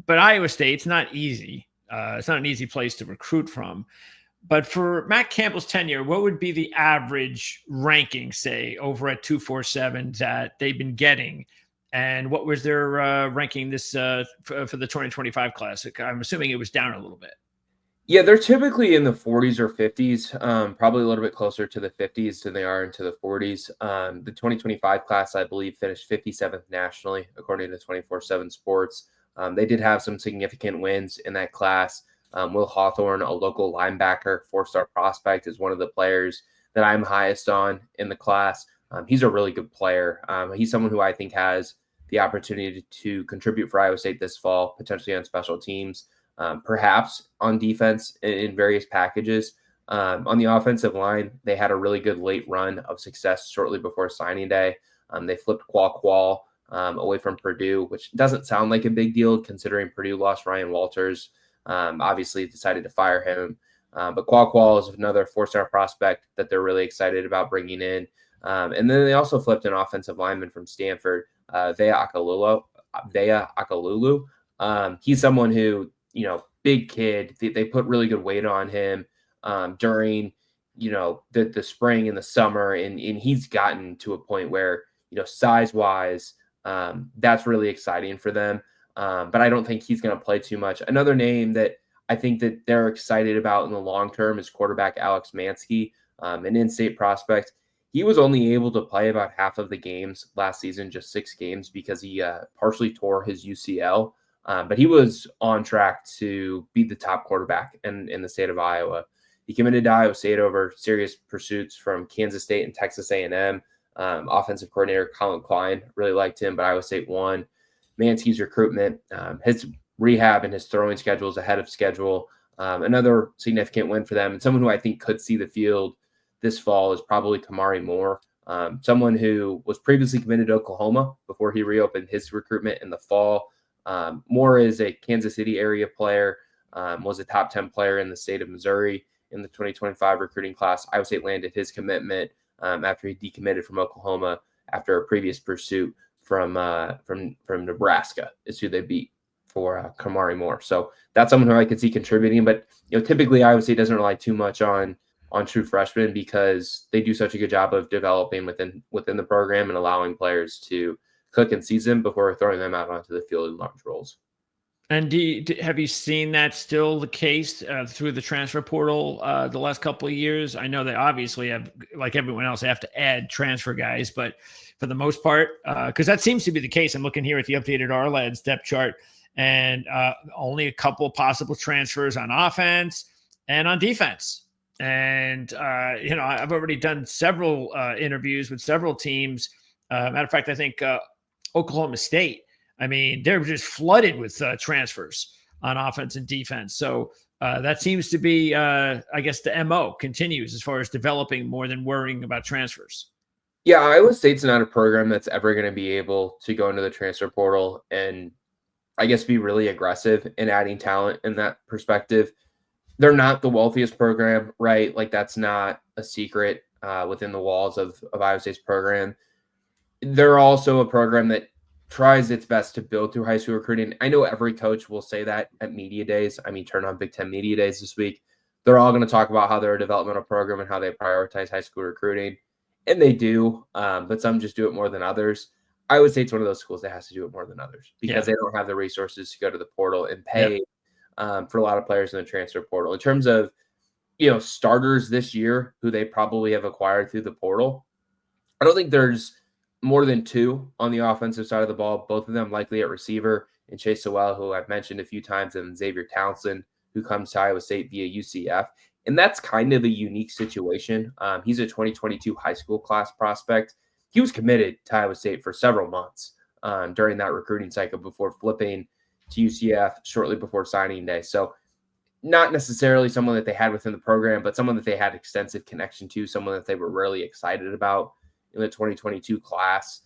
but Iowa State's not easy. It's not an easy place to recruit from. But for Matt Campbell's tenure, what would be the average ranking, say, over at 247 that they've been getting? And what was their ranking this for the 2025 Classic? I'm assuming it was down a little bit. Yeah, they're typically in the 40s or 50s, probably a little bit closer to the 50s than they are into the 40s. The 2025 class, I believe, finished 57th nationally, according to 24/7 Sports. They did have some significant wins in that class. Will Hawthorne, a local linebacker, 4-star prospect, is one of the players that I'm highest on in the class. He's a really good player. He's someone who I think has the opportunity to contribute for Iowa State this fall, potentially on special teams. Perhaps on defense in various packages. On the offensive line, they had a really good late run of success shortly before signing day. They flipped Qual away from Purdue, which doesn't sound like a big deal considering Purdue lost Ryan Walters. Obviously decided to fire him. But Qual is another 4-star prospect that they're really excited about bringing in. And then they also flipped an offensive lineman from Stanford, Vea Akalulu. He's someone who, big kid. They put really good weight on him during, the spring and the summer. And he's gotten to a point where, size-wise, that's really exciting for them. But I don't think he's going to play too much. Another name that I think that they're excited about in the long term is quarterback Alex Mansky, an in-state prospect. He was only able to play about half of the games last season, just 6 games, because he partially tore his UCL. But he was on track to be the top quarterback in the state of Iowa. He committed to Iowa State over serious pursuits from Kansas State and Texas A&M. Offensive coordinator Colin Klein really liked him, but Iowa State won. Mansky's recruitment, his rehab and his throwing schedule is ahead of schedule. Another significant win for them, and someone who I think could see the field this fall is probably Kamari Moore, someone who was previously committed to Oklahoma before he reopened his recruitment in the fall. Moore is a Kansas City area player, was a top 10 player in the state of Missouri in the 2025 recruiting class. Iowa State landed his commitment after he decommitted from Oklahoma after a previous pursuit from Nebraska is who they beat for Kamari Moore. So that's someone who I could see contributing. But typically Iowa State doesn't rely too much on true freshmen because they do such a good job of developing within the program and allowing players to cook and season before throwing them out onto the field in large roles. And have you seen that still the case through the transfer portal the last couple of years? I know they obviously have, like everyone else, they have to add transfer guys, but for the most part, because that seems to be the case. I'm looking here at the updated RLAD's depth chart, and only a couple possible transfers on offense and on defense. And, I've already done several interviews with several teams. Matter of fact, I think Oklahoma State, I mean, they're just flooded with transfers on offense and defense. So that seems to be, I guess, the MO continues as far as developing more than worrying about transfers. Yeah, Iowa State's not a program that's ever going to be able to go into the transfer portal and, I guess, be really aggressive in adding talent in that perspective. They're not the wealthiest program, right? Like, that's not a secret within the walls of Iowa State's program. They're also a program that tries its best to build through high school recruiting. I know every coach will say that at media days. I mean, turn on Big Ten media days this week. They're all going to talk about how they're a developmental program and how they prioritize high school recruiting. And they do, but some just do it more than others. I would say it's one of those schools that has to do it more than others because they don't have the resources to go to the portal and pay for a lot of players in the transfer portal. In terms of, starters this year who they probably have acquired through the portal, I don't think there's more than 2 on the offensive side of the ball, both of them likely at receiver, and Chase Sowell, who I've mentioned a few times, and Xavier Townsend, who comes to Iowa State via UCF. And that's kind of a unique situation. He's a 2022 high school class prospect. He was committed to Iowa State for several months during that recruiting cycle before flipping to UCF shortly before signing day. So not necessarily someone that they had within the program, but someone that they had extensive connection to, someone that they were really excited about in the 2022 class.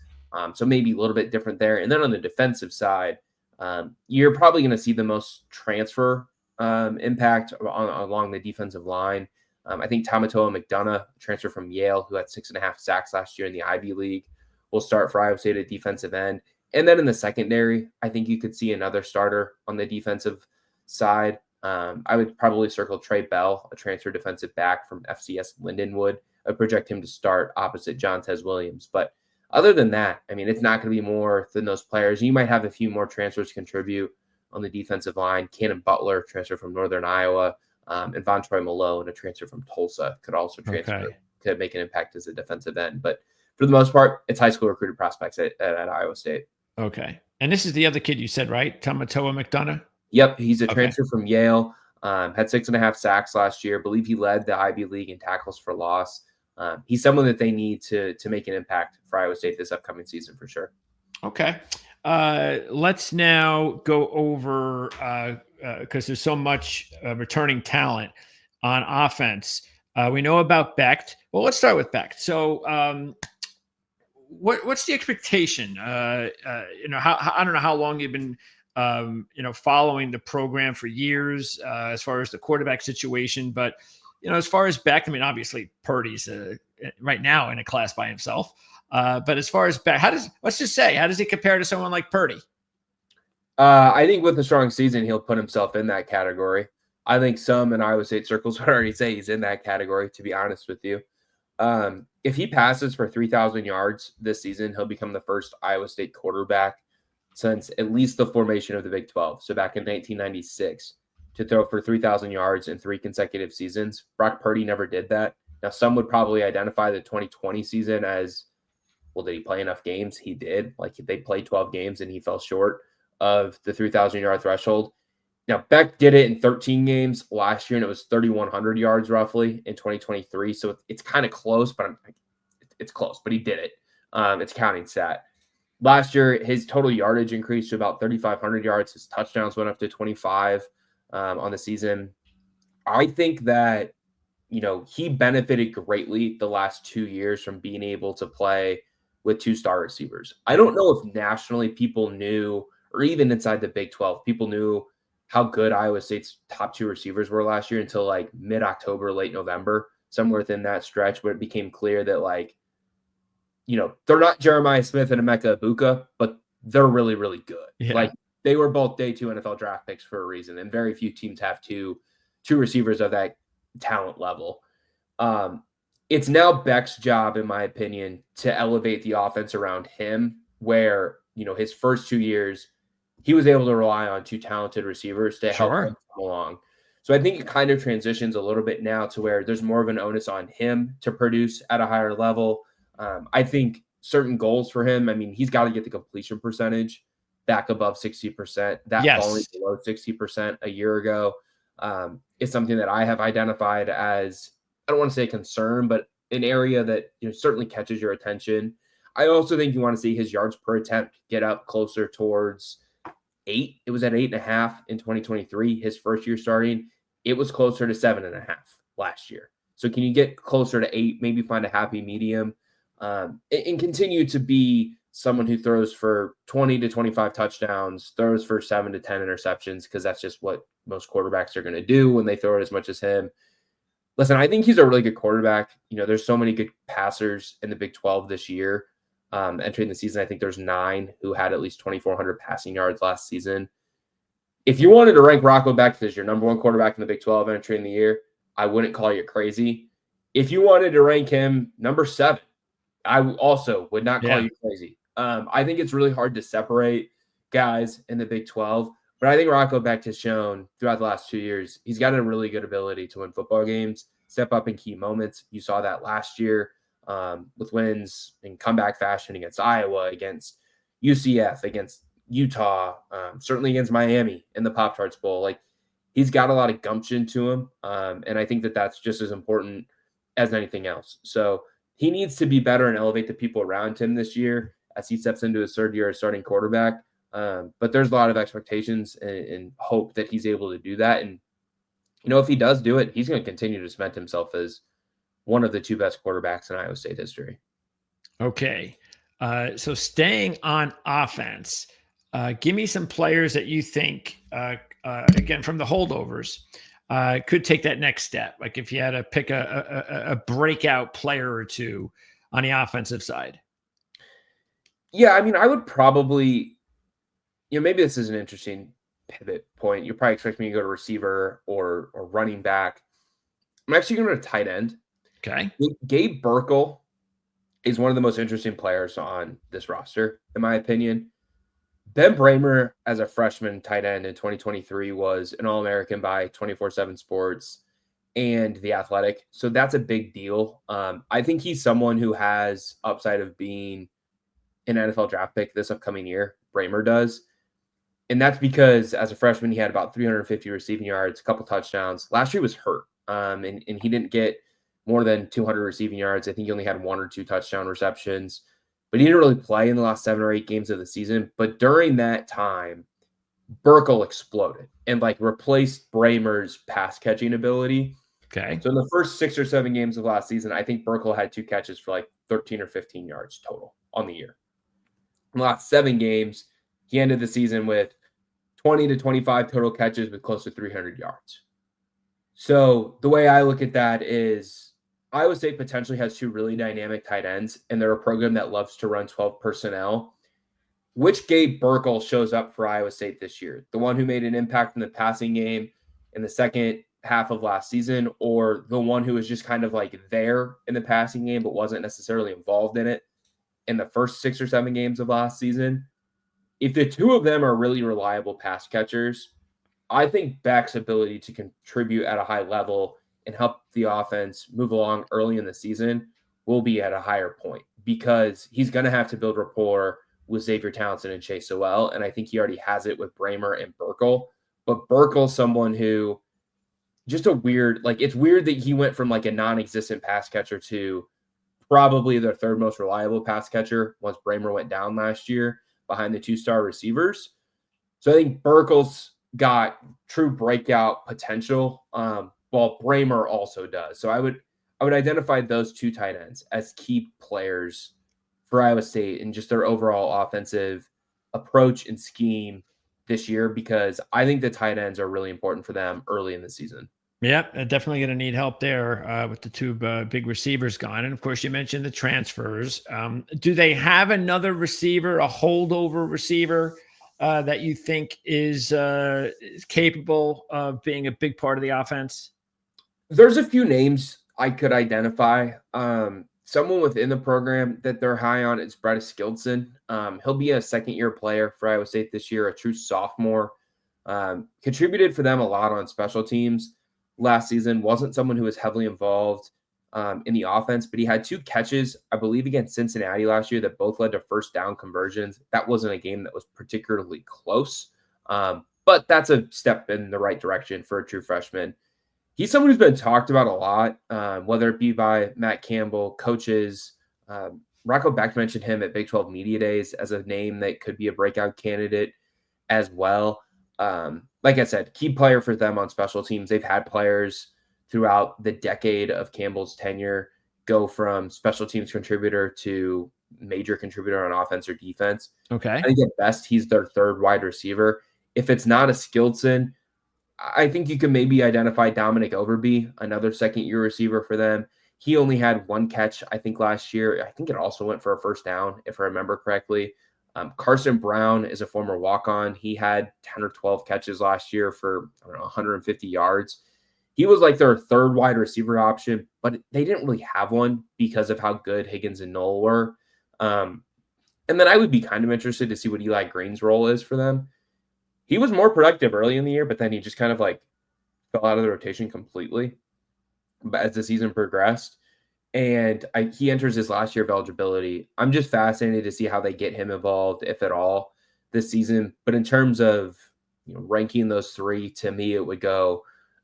So maybe a little bit different there. And then on the defensive side, you're probably going to see the most transfer impact along the defensive line. I think Tamatoa McDonough, transfer from Yale, who had 6.5 sacks last year in the Ivy League, will start for Iowa State at defensive end. And then in the secondary, I think you could see another starter on the defensive side. I would probably circle Trey Bell, a transfer defensive back from FCS Lindenwood. I project him to start opposite John Tez Williams. But other than that, I mean, it's not going to be more than those players. You might have a few more transfers contribute on the defensive line. Cannon Butler, transfer from Northern Iowa, and Von Troy Malone, a transfer from Tulsa, could also transfer to make an impact as a defensive end. But for the most part, it's high school recruited prospects at Iowa State. Okay. And this is the other kid you said, right? Tamatoa McDonough? Yep. He's a transfer from Yale. Had 6.5 sacks last year. I believe he led the Ivy League in tackles for loss. He's someone that they need to make an impact for Iowa State this upcoming season for sure. Okay. Let's now go over, because there's so much returning talent on offense. We know about Becht. Well, let's start with Becht. So what's the expectation? I don't know how long you've been following the program for years as far as the quarterback situation, but as far as Becht, I mean, obviously Purdy's right now in a class by himself. But as far as Becht, how does he compare to someone like Purdy? I think with a strong season, he'll put himself in that category. I think some in Iowa State circles would already say he's in that category, to be honest with you. If he passes for 3,000 yards this season, he'll become the first Iowa State quarterback since at least the formation of the Big 12. So back in 1996 to throw for 3,000 yards in 3 consecutive seasons. Brock Purdy never did that. Now, some would probably identify the 2020 season as, well, did he play enough games? He did. Like, they played 12 games and he fell short of the 3,000-yard threshold. Now, Becht did it in 13 games last year, and it was 3,100 yards roughly in 2023. So it's kind of close, but it's close. But he did it. It's a counting stat. Last year, his total yardage increased to about 3,500 yards. His touchdowns went up to 25 on the season. I think that, he benefited greatly the last 2 years from being able to play with 2 star receivers. I don't know if nationally people knew, or even inside the Big 12, people knew how good Iowa State's top 2 receivers were last year until like mid-October, late November, somewhere within that stretch where it became clear that they're not Jeremiah Smith and Emeka Ibuka, but they're really, really good. Yeah. Like, they were both day 2 NFL draft picks for a reason, and very few teams have two receivers of that talent level. It's now Becht's job, in my opinion, to elevate the offense around him, where, his first 2 years, he was able to rely on 2 talented receivers to help him come along. So I think it kind of transitions a little bit now to where there's more of an onus on him to produce at a higher level. I think certain goals for him, I mean, he's got to get the completion percentage back above 60%. That falling below 60% a year ago is something that I have identified as, I don't want to say concern, but an area that certainly catches your attention. I also think you want to see his yards per attempt get up closer towards 8. It was at 8.5 in 2023. His first year starting, it was closer to 7.5 last year. So can you get closer to 8, maybe find a happy medium, and continue to be someone who throws for 20 to 25 touchdowns, throws for 7 to 10 interceptions, because that's just what most quarterbacks are going to do when they throw it as much as him. Listen, I think he's a really good quarterback. There's so many good passers in the Big 12 this year. Entering the season, I think there's 9 who had at least 2,400 passing yards last season. If you wanted to rank Rocco Becht as your number 1 quarterback in the Big 12 entering the year, I wouldn't call you crazy. If you wanted to rank him number 7, I also would not call you crazy. I think it's really hard to separate guys in the Big 12, but I think Rocco Becht has shown throughout the last 2 years, he's got a really good ability to win football games, step up in key moments. You saw that last year with wins in comeback fashion against Iowa, against UCF, against Utah, certainly against Miami in the Pop-Tarts Bowl. Like, he's got a lot of gumption to him, and I think that that's just as important as anything else. So he needs to be better and elevate the people around him this year as he steps into his 3rd year as starting quarterback. But there's a lot of expectations and hope that he's able to do that. And, if he does do it, he's going to continue to cement himself as one of the 2 best quarterbacks in Iowa State history. Okay. So staying on offense, give me some players that you think, again, from the holdovers, could take that next step. Like, if you had to pick a breakout player or 2 on the offensive side. Yeah, I mean, I would probably, maybe this is an interesting pivot point. You probably expect me to go to receiver or running back. I'm actually going to tight end. Okay. Gabe Burkle is one of the most interesting players on this roster, in my opinion. Ben Bramer, as a freshman tight end in 2023, was an All American by 24/7 Sports and The Athletic. So that's a big deal. I think he's someone who has upside of being an NFL draft pick this upcoming year. Bramer does. And that's because as a freshman, he had about 350 receiving yards, a couple touchdowns. Last year he was hurt, and he didn't get more than 200 receiving yards. I think he only had 1 or 2 touchdown receptions, but he didn't really play in the last 7 or 8 games of the season. But during that time, Burkle exploded and like replaced Bramer's pass catching ability. Okay. So in the first 6 or 7 games of last season, I think Burkle had 2 catches for like 13 or 15 yards total on the year. In the last 7 games, he ended the season with 20 to 25 total catches with close to 300 yards. So the way I look at that is Iowa State potentially has 2 really dynamic tight ends, and they're a program that loves to run 12 personnel. Which Gabe Burkle shows up for Iowa State this year? The one who made an impact in the passing game in the second half of last season, or the one who was just kind of like there in the passing game but wasn't necessarily involved in it in the first 6 or 7 games of last season? If the 2 of them are really reliable pass catchers, I think Beck's ability to contribute at a high level and help the offense move along early in the season will be at a higher point because he's going to have to build rapport with Xavier Townsend and Chase Sowell. And I think he already has it with Bramer and Burkle. But Burkle's someone who just a weird, like, it's weird that he went from like a non existent pass catcher to probably their 3rd most reliable pass catcher once Bramer went down last year behind the 2-star receivers. So I think Burkle's got true breakout potential, while Bramer also does. So I would identify those 2 tight ends as key players for Iowa State and just their overall offensive approach and scheme this year, because I think the tight ends are really important for them early in the season. Yep, definitely going to need help there with the 2 big receivers gone. And of course, you mentioned the transfers. Do they have another receiver, a holdover receiver that you think is capable of being a big part of the offense? There's a few names I could identify. Someone within the program that they're high on is Brett Skildson. He'll be a 2nd-year player for Iowa State this year, a true sophomore. Contributed for them a lot on special teams last season. Wasn't someone who was heavily involved in the offense, but he had 2 catches, I believe, against Cincinnati last year that both led to first down conversions. That wasn't a game that was particularly close, but that's a step in the right direction for a true freshman. He's someone who's been talked about a lot, whether it be by Matt Campbell, coaches. Rocco Beck mentioned him at Big 12 Media Days as a name that could be a breakout candidate as well. Like I said, key player for them on special teams. They've had players throughout the decade of Campbell's tenure go from special teams contributor to major contributor on offense or defense. Okay. I think at best, he's their 3rd wide receiver. If it's not a Skildson, I think you can maybe identify Dominic Overby, another 2nd-year receiver for them. He only had 1 catch, I think, last year. I think it also went for a first down, if I remember correctly. Carson Brown is a former walk-on. He had 10 or 12 catches last year for 150 yards. He was like their 3rd wide receiver option, but they didn't really have one because of how good Higgins and Knoll were. And then I would be kind of interested to see what Eli Green's role is for them. He was more productive early in the year, but then he just kind of like fell out of the rotation completely as the season progressed. And he enters his last year of eligibility. I'm just fascinated to see how they get him involved, if at all, this season. But in terms of ranking those 3, to me, it would go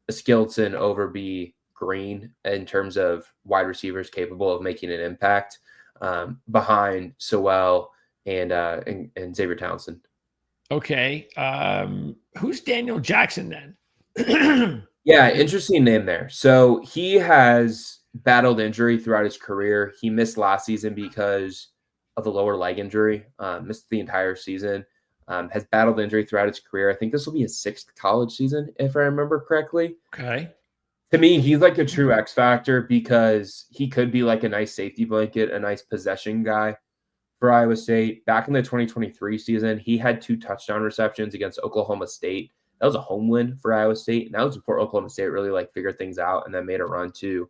Skildson, Overby, Green in terms of wide receivers capable of making an impact behind Sowell and Xavier Townsend. Okay. Who's Daniel Jackson then? Yeah, interesting name there. So he has battled injury throughout his career. He missed last season because of a lower leg injury, missed the entire season, has battled injury throughout his career. I think this will be his 6th college season, if I remember correctly. Okay. To me, he's like a true X factor because he could be like a nice safety blanket, a nice possession guy for Iowa State. Back in the 2023 season, he had 2 touchdown receptions against Oklahoma State. That was a home win for Iowa State. And that was before Oklahoma State really like figured things out and then made a run to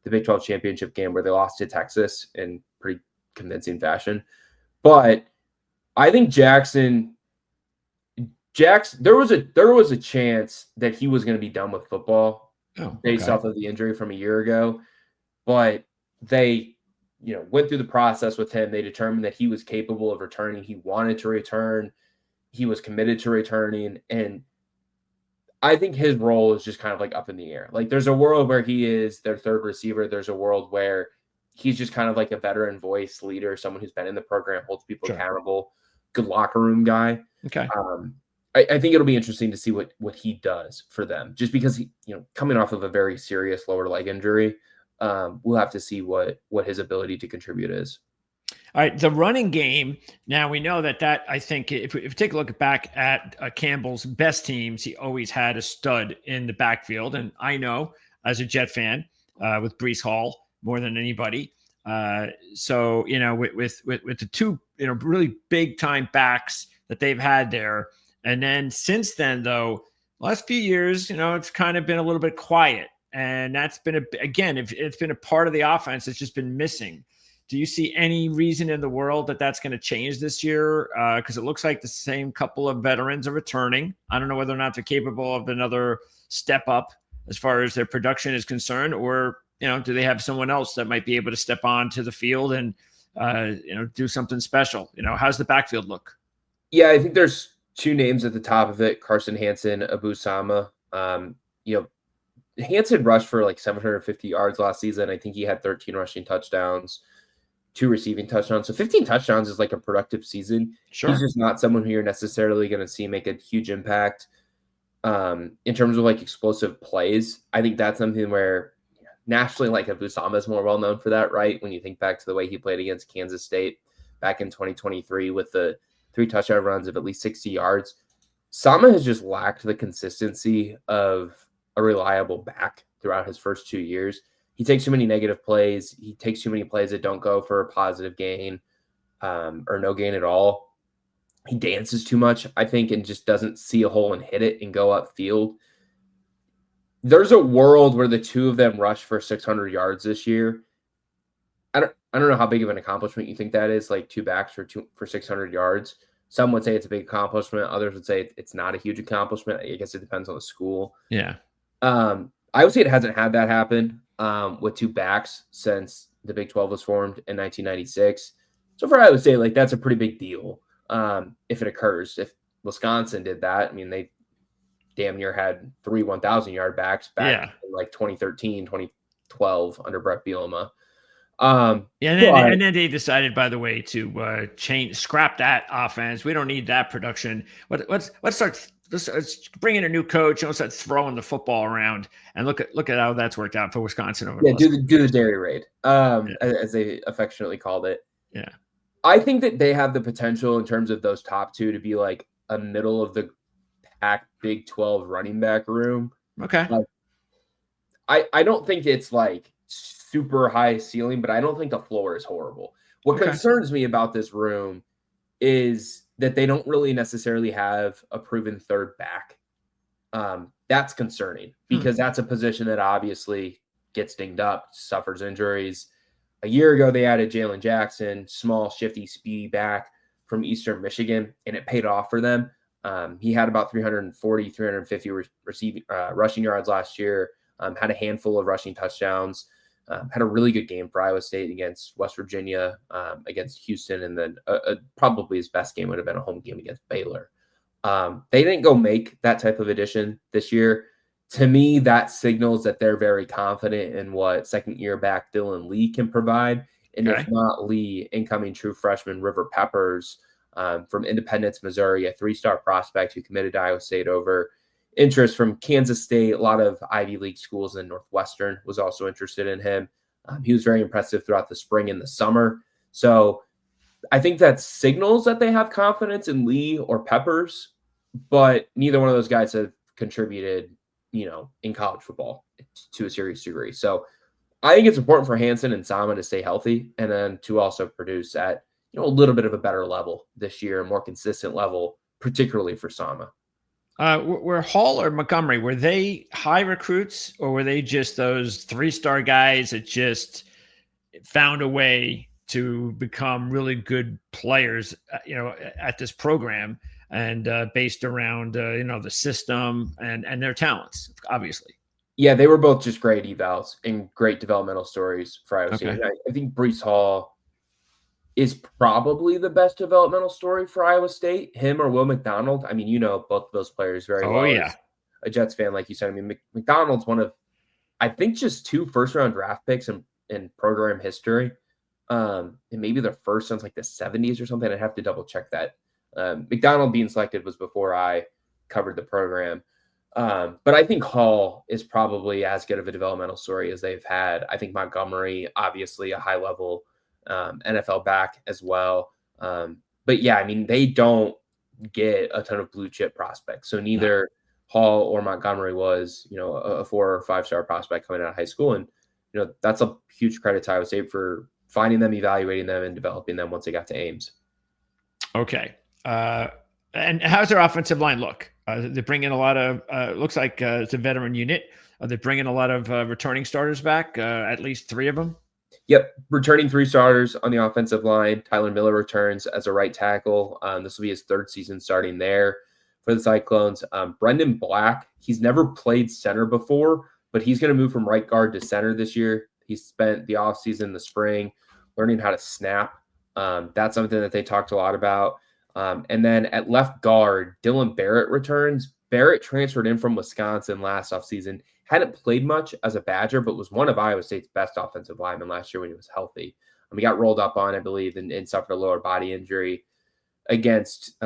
the Big 12 championship game where they lost to Texas in pretty convincing fashion. But I think Jackson, there was a chance that he was going to be done with football based off of the injury from a year ago. But they, went through the process with him. They determined that he was capable of returning. He wanted to return. He was committed to returning. And I think his role is just kind of like up in the air. Like there's a world where he is their third receiver. There's a world where he's just kind of like a veteran voice leader, someone who's been in the program, holds people accountable, good locker room guy. Okay. I think it'll be interesting to see what he does for them, just because he, coming off of a very serious lower leg injury, we'll have to see what his ability to contribute is. All right, the running game. Now we know that I think if we take a look back at Campbell's best teams, he always had a stud in the backfield. And I know as a Jet fan with Breece Hall more than anybody. So, with the 2, really big time backs that they've had there. And then since then, though, last few years, it's kind of been a little bit quiet. And that's been, it's been a part of the offense that's just been missing. Do you see any reason in the world that that's going to change this year? Because it looks like the same couple of veterans are returning. I don't know whether or not they're capable of another step up as far as their production is concerned, or, do they have someone else that might be able to step onto the field and, do something special? How's the backfield look? Yeah, I think there's 2 names at the top of it, Carson Hansen, Abu Sama. Hansen rushed for like 750 yards last season. I think he had 13 rushing touchdowns, 2 receiving touchdowns. So 15 touchdowns is like a productive season. Sure. He's just not someone who you're necessarily going to see make a huge impact in terms of like explosive plays. I think that's something where nationally, like Abu Sama is more well known for that, right? When you think back to the way he played against Kansas State back in 2023 with the 3 touchdown runs of at least 60 yards. Sama has just lacked the consistency of a reliable back throughout his first 2 years. He takes too many negative plays. He takes too many plays that don't go for a positive gain or no gain at all. He dances too much, I think, and just doesn't see a hole and hit it and go upfield. There's a world where the 2 of them rush for 600 yards this year. I don't know how big of an accomplishment you think that is, like 2 backs for 600 yards. Some would say it's a big accomplishment. Others would say it's not a huge accomplishment. I guess it depends on the school. Yeah. I would say it hasn't had that happen with 2 backs since the Big 12 was formed in 1996. So far, I would say like that's a pretty big deal if it occurs. If Wisconsin did that, I mean, they damn near had 3 1,000-yard backs back in like 2013, 2012 under Brett Bielema. And then they decided, by the way, to scrap that offense. We don't need that production. Let's bring in a new coach and let's start throwing the football around and look at how that's worked out for Wisconsin over do the dairy raid, as they affectionately called it. Yeah, I think that they have the potential in terms of those top 2 to be like a middle of the pack Big 12 running back room. Okay, I don't think it's like super high ceiling, but I don't think the floor is horrible. What concerns me about this room is that they don't really necessarily have a proven third back. That's concerning because that's a position that obviously gets dinged up, suffers injuries. A year ago, they added Jalen Jackson, small, shifty, speedy back from Eastern Michigan, and it paid off for them. He had about 340, 350 rushing yards last year, had a handful of rushing touchdowns. Had a really good game for Iowa State against West Virginia, against Houston, and then probably his best game would have been a home game against Baylor. They didn't go make that type of addition this year. To me, that signals that they're very confident in what second-year back Dylan Lee can provide. And if not Lee, incoming true freshman River Peppers from Independence, Missouri, a 3-star prospect who committed to Iowa State over interest from Kansas State. A lot of Ivy League schools and Northwestern was also interested in him. He was very impressive throughout the spring and the summer. So I think that signals that they have confidence in Lee or Peppers, but neither one of those guys have contributed, in college football to a serious degree. So I think it's important for Hansen and Sama to stay healthy and then to also produce at, a little bit of a better level this year, a more consistent level, particularly for Sama. Were Hall or Montgomery, were they high recruits or were they just those 3-star guys that just found a way to become really good players, at this program and based around, the system and their talents, obviously. Yeah, they were both just great evals and great developmental stories for Iowa State. Okay. And I think Brees Hall is probably the best developmental story for Iowa State. Him or Will McDonald. I mean, both of those players very Oh well yeah. as a Jets fan, like you said. I mean, McDonald's one of, I think, just 2 first-round draft picks in program history. And maybe the first since like the 70s or something. I'd have to double check that. McDonald being selected was before I covered the program. But I think Hall is probably as good of a developmental story as they've had. I think Montgomery, obviously a high level NFL back as well. But yeah, I mean, they don't get a ton of blue chip prospects. So No. neither Hall or Montgomery was, a 4 or 5-star prospect coming out of high school. And, that's a huge credit to Iowa State for finding them, evaluating them, and developing them once they got to Ames. Okay. And how's their offensive line look? They bring in a lot of, looks like it's a veteran unit. Are they bringing a lot of returning starters back? At least 3 of them? Yep, returning 3 starters on the offensive line. Tyler Miller returns as a right tackle. This will be his 3rd season starting there for the Cyclones. Brendan Black, he's never played center before, but he's going to move from right guard to center this year. He spent the offseason, the spring, learning how to snap. That's something that they talked a lot about. And then at left guard, Dylan Barrett returns. Barrett transferred in from Wisconsin last offseason. Hadn't played much as a Badger, but was one of Iowa State's best offensive linemen last year when he was healthy. He got rolled up on, I believe, and suffered a lower body injury against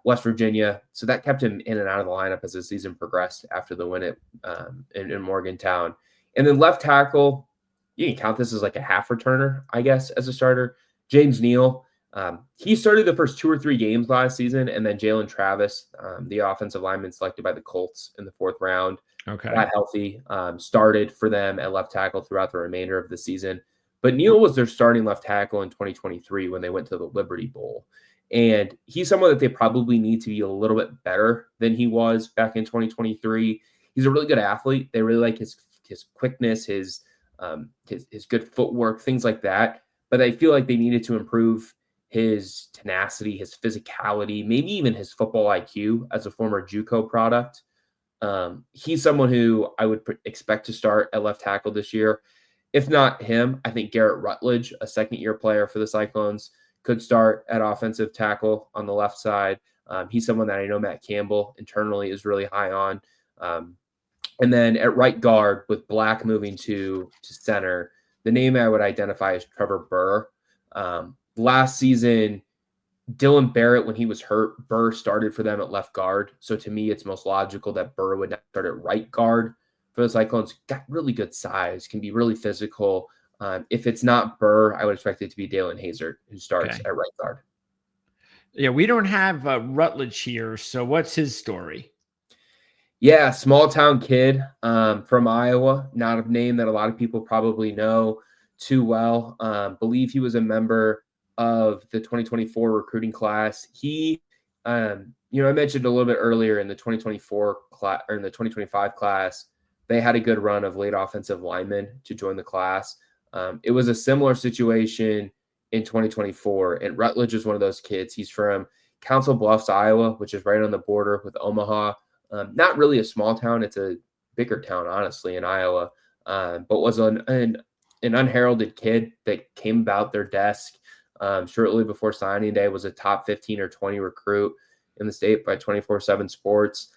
West Virginia. So that kept him in and out of the lineup as the season progressed after the win in Morgantown. And then left tackle, you can count this as like a half returner, I guess, as a starter. James Neal. He started the first 2 or 3 games last season, and then Jalen Travis, the offensive lineman selected by the Colts in the 4th round, got healthy, started for them at left tackle throughout the remainder of the season. But Neal was their starting left tackle in 2023 when they went to the Liberty Bowl. And he's someone that they probably need to be a little bit better than he was back in 2023. He's a really good athlete. They really like his quickness, his good footwork, things like that. But I feel like they needed to improve his tenacity, his physicality, maybe even his football IQ as a former JUCO product. He's someone who I would expect to start at left tackle this year. If not him, I think Garrett Rutledge, a second-year player for the Cyclones, could start at offensive tackle on the left side. He's someone that I know Matt Campbell internally is really high on. And then at right guard, with Black moving to center, the name I would identify as Trevor Burr. Last season, Dylan Barrett, when he was hurt, Burr started for them at left guard. So to me, it's most logical that Burr would start at right guard for the Cyclones. Got really good size, can be really physical. If it's not Burr, I would expect it to be Dalen Hazard, who starts at right guard. Yeah, we don't have Rutledge here. So what's his story? Yeah, small town kid from Iowa, not a name that a lot of people probably know too well. Believe he was a member of the 2024 recruiting class. He, I mentioned a little bit earlier in the 2024 class or in the 2025 class, they had a good run of late offensive linemen to join the class. It was a similar situation in 2024, and Rutledge is one of those kids. He's from Council Bluffs, Iowa, which is right on the border with Omaha. Not really a small town. It's a bigger town, honestly, in Iowa, but was an unheralded kid that came about their desk shortly before signing day, was a top 15 or 20 recruit in the state by 24/7 Sports.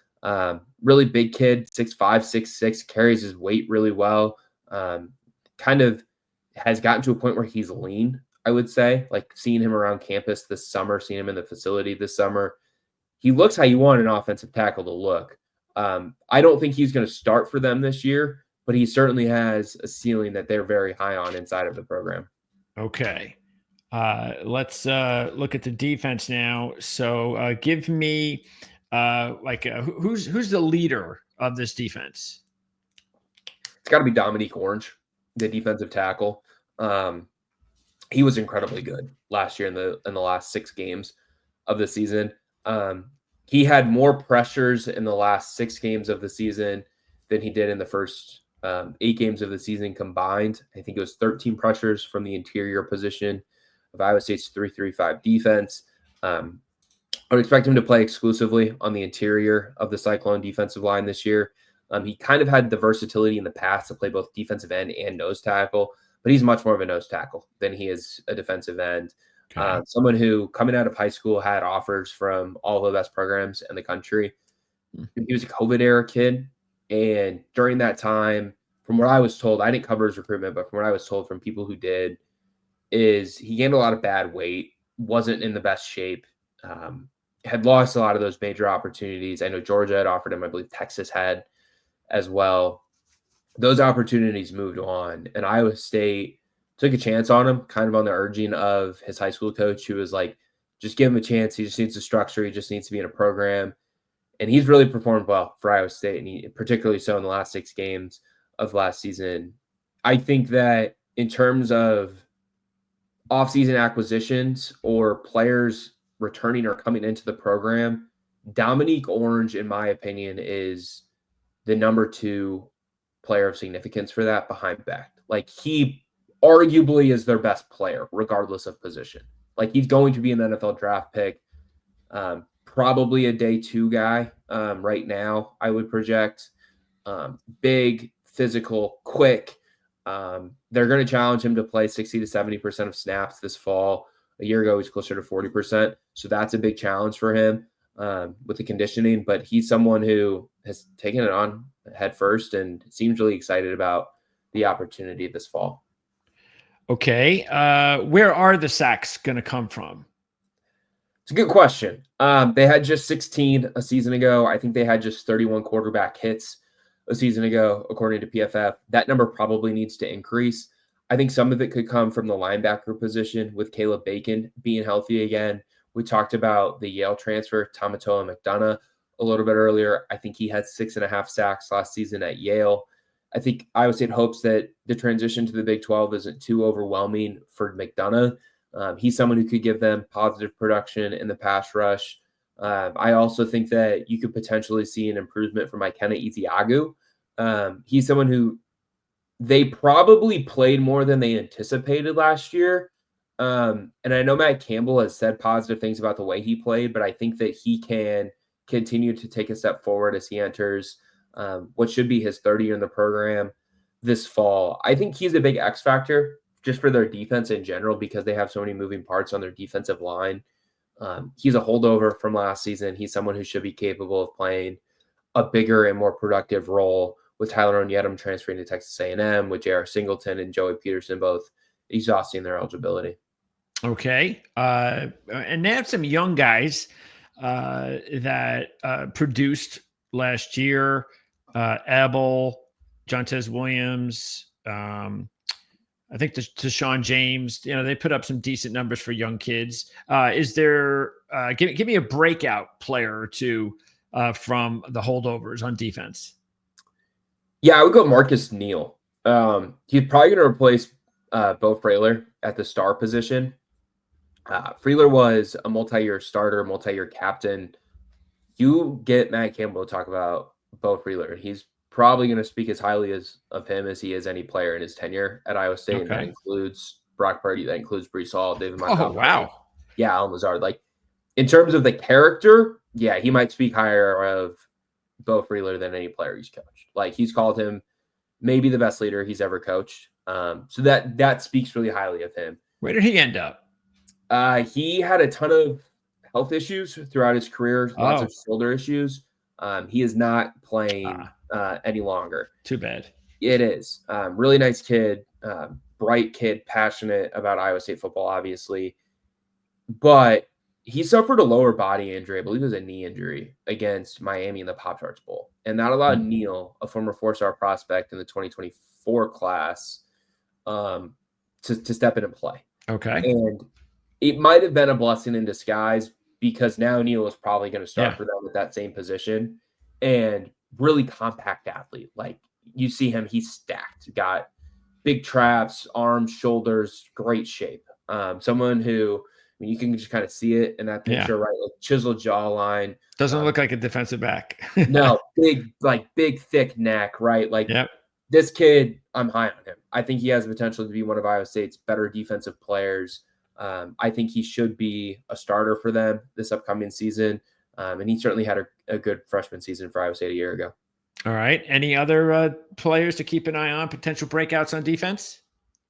Really big kid, 6'5", 6'6", carries his weight really well. Kind of has gotten to a point where he's lean, I would say. Like seeing him around campus this summer, seeing him in the facility this summer, he looks how you want an offensive tackle to look. I don't think he's going to start for them this year, but he certainly has a ceiling that they're very high on inside of the program. Okay. Let's look at the defense now. So give me who's the leader of this defense? It's got to be Dominique Orange, the defensive tackle. he was incredibly good last year in the last 6 games of the season. He had more pressures in the last 6 games of the season than he did in the first 8 games of the season combined. I think it was 13 pressures from the interior position of Iowa State's 3-3-5 defense. I would expect him to play exclusively on the interior of the Cyclone defensive line this year. He kind of had the versatility in the past to play both defensive end and nose tackle, but he's much more of a nose tackle than he is a defensive end. Okay. Someone who, coming out of high school, had offers from all the best programs in the country. He was a COVID era kid. And during that time, from what I was told, I didn't cover his recruitment, but from what I was told from people who did, is he gained a lot of bad weight, wasn't in the best shape, had lost a lot of those major opportunities. I know Georgia had offered him, I believe Texas had as well. Those opportunities moved on, and Iowa State took a chance on him, kind of on the urging of his high school coach, who was like, just give him a chance. He just needs a structure. He just needs to be in a program. And he's really performed well for Iowa State, and he, particularly so in the last 6 games of last season. I think that in terms of offseason acquisitions or players returning or coming into the program, Dominique Orange, in my opinion, is the number 2 player of significance for that behind Beck. Like, he arguably is their best player, regardless of position. Like, he's going to be an NFL draft pick, probably a day 2 guy right now, I would project. Big, physical, quick. They're going to challenge him to play 60 to 70% of snaps this fall. A year ago, he's closer to 40%. So that's a big challenge for him with the conditioning. But he's someone who has taken it on head first and seems really excited about the opportunity this fall. Okay. Where are the sacks going to come from? It's a good question. They had just 16 a season ago. I think they had just 31 quarterback hits a season ago, according to PFF. That number probably needs to increase. I think some of it could come from the linebacker position with Caleb Bacon being healthy again. We talked about the Yale transfer, Tamatoa McDonough, a little bit earlier. I think he had 6.5 sacks last season at Yale. I think Iowa State hopes that the transition to the Big 12 isn't too overwhelming for McDonough. He's someone who could give them positive production in the pass rush. I also think that you could potentially see an improvement from Ikenna Ezeagu. He's someone who they probably played more than they anticipated last year. And I know Matt Campbell has said positive things about the way he played, but I think that he can continue to take a step forward as he enters what should be his third year in the program this fall. I think he's a big X factor just for their defense in general because they have so many moving parts on their defensive line. He's a holdover from last season. He's someone who should be capable of playing a bigger and more productive role with Tyler Onyedem transferring to Texas A&M, with J.R. Singleton and Joey Peterson both exhausting their eligibility. Okay. And they have some young guys that produced last year. Abel, Jontez Williams, I think Deshaun James, they put up some decent numbers for young kids. Is there, give me a breakout player or two from the holdovers on defense? Yeah, I would go Marcus Neal. He's probably going to replace Bo Freyler at the star position. Freyler was a multi-year starter, multi-year captain. You get Matt Campbell to talk about Bo Freyler, and he's probably going to speak as highly of him as he is any player in his tenure at Iowa State. Okay. And that includes Brock Purdy, that includes Breece Hall, David Montgomery. Oh, wow. Yeah, Allen Lazard. Like, in terms of the character, yeah, he might speak higher of Bo Freyler than any player he's coached. Like, he's called him maybe the best leader he's ever coached. So that speaks really highly of him. Where did he end up? He had a ton of health issues throughout his career, lots of shoulder issues. He is not playing any longer. Too bad. It is. Really nice kid, bright kid, passionate about Iowa State football, obviously. But he suffered a lower body injury. I believe it was a knee injury against Miami in the Pop-Tarts Bowl. And that allowed Neal, a former four-star prospect in the 2024 class, to step in and play. Okay. And it might have been a blessing in disguise because now Neal is probably going to start for them at that same position. And really compact athlete. Like, you see him, he's stacked. Got big traps, arms, shoulders, great shape. Someone who, I mean, you can just kind of see it in that Yeah. picture, right? Like chiseled jawline. Doesn't look like a defensive back. No, big, thick neck, right? Like Yep. this kid, I'm high on him. I think he has the potential to be one of Iowa State's better defensive players. I think he should be a starter for them this upcoming season. And he certainly had a good freshman season for Iowa State a year ago. All right. Any other players to keep an eye on, potential breakouts on defense?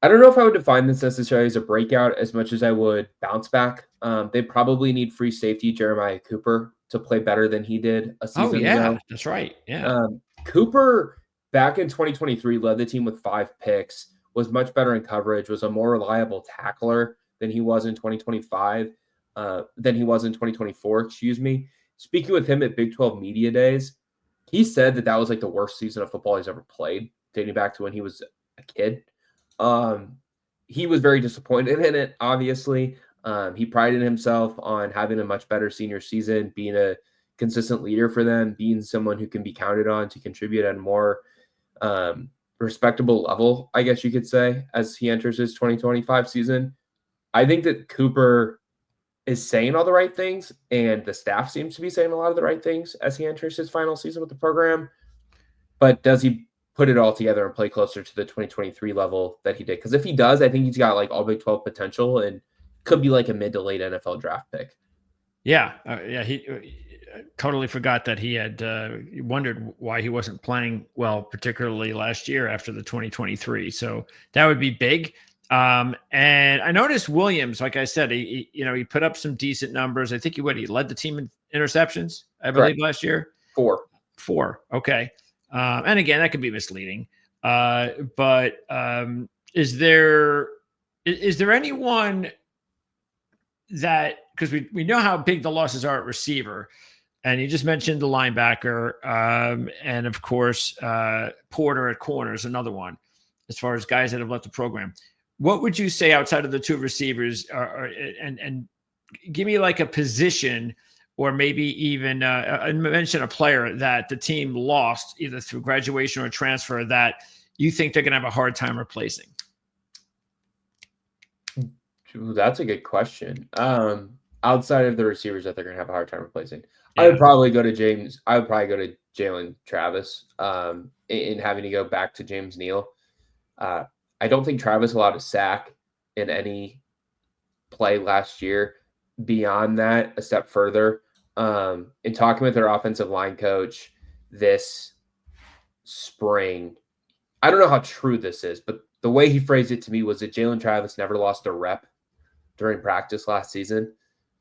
I don't know if I would define this necessarily as a breakout as much as I would bounce back. They probably need free safety Jeremiah Cooper to play better than he did a season ago. That's right. Yeah. Cooper back in 2023 led the team with 5 picks, was much better in coverage, was a more reliable tackler than he was in 2025, than he was in 2024, excuse me. Speaking with him at Big 12 Media Days, he said that was like the worst season of football he's ever played, dating back to when he was a kid. He was very disappointed in it, obviously. He prided himself on having a much better senior season, being a consistent leader for them, being someone who can be counted on to contribute at a more respectable level, I guess you could say, as he enters his 2025 season. I think that Cooper is saying all the right things, and the staff seems to be saying a lot of the right things as he enters his final season with the program. But does he put it all together and play closer to the 2023 level that he did? Because if he does, I think he's got like all Big 12 potential and could be like a mid to late NFL draft pick. Yeah. He totally forgot that he had wondered why he wasn't playing well, particularly last year after the 2023. So that would be big. And I noticed Williams, like I said, he put up some decent numbers. I think he led the team in interceptions, I believe, Correct. last year. 4. Okay. And again, that could be misleading. But is there anyone that, because we know how big the losses are at receiver, and you just mentioned the linebacker, and of course Porter at corner is another one, as far as guys that have left the program. What would you say outside of the 2 receivers and give me like a position, or maybe even mention a player that the team lost either through graduation or transfer that you think they're going to have a hard time replacing? That's a good question. Outside of the receivers that they're going to have a hard time replacing, Yeah. I would probably go to Jalen Travis in having to go back to James Neal. I don't think Travis allowed a sack in any play last year. Beyond that, a step further, in talking with their offensive line coach this spring, I don't know how true this is, but the way he phrased it to me was that Jalen Travis never lost a rep during practice last season.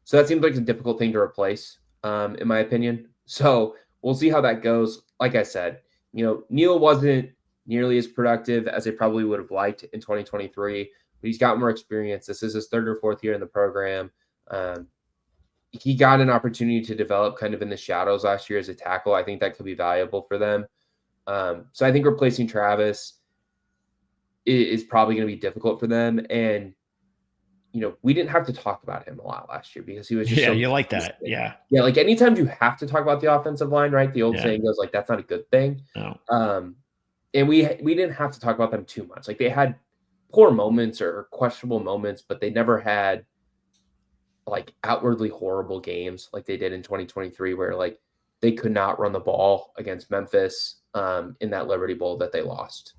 So that seems like a difficult thing to replace, in my opinion. So we'll see how that goes. Like I said, Neal wasn't nearly as productive as they probably would have liked in 2023, but he's got more experience. This is his 3rd or 4th year in the program. He got an opportunity to develop kind of in the shadows last year as a tackle. I think that could be valuable for them. So I think replacing Travis is probably going to be difficult for them. And, we didn't have to talk about him a lot last year because he was just you like that. Yeah. Yeah. Like anytime you have to talk about the offensive line, right? The old saying goes like, that's not a good thing. No. And we didn't have to talk about them too much. Like they had poor moments or questionable moments, but they never had like outwardly horrible games like they did in 2023, where like they could not run the ball against Memphis in that Liberty Bowl that they lost.